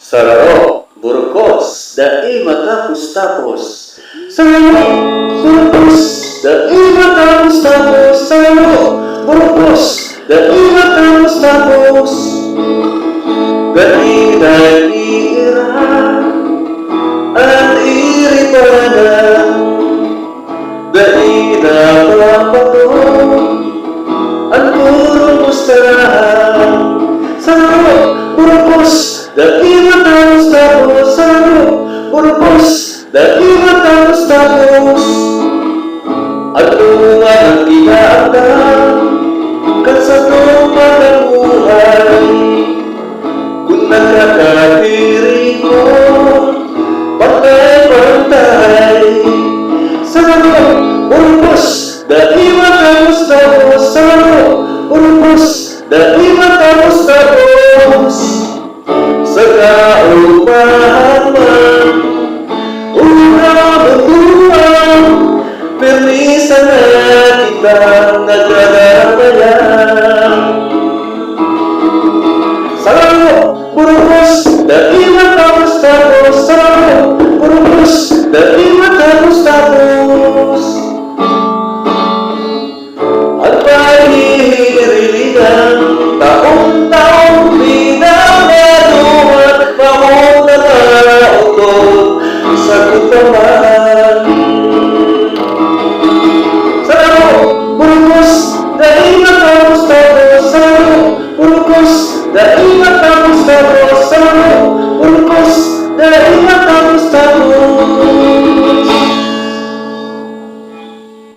Sararo, burukos, dahil matapos-tapos. Sararo, burukos, dahil matapos-tapos. Sararo, burukos, dahil matapos-tapos. Ganit-ira at iripanan, ganit-apapato ang purong mustarahan. Sararo, burukos, dahil matapos-tapos. Sararo, burukos, dahil matapos-tapos. At tunga ng inaakal kasano pagkabuhay. Kung nagkakadiri mo pantay-pantay. Sararo, burukos, dahil matapos-tapos. Sararo, burukos, dahil matapos-tapos. Sa kaupahan man, una magtuwang, permisa na kitang nagdadamayan. Sararo, burukos, dahil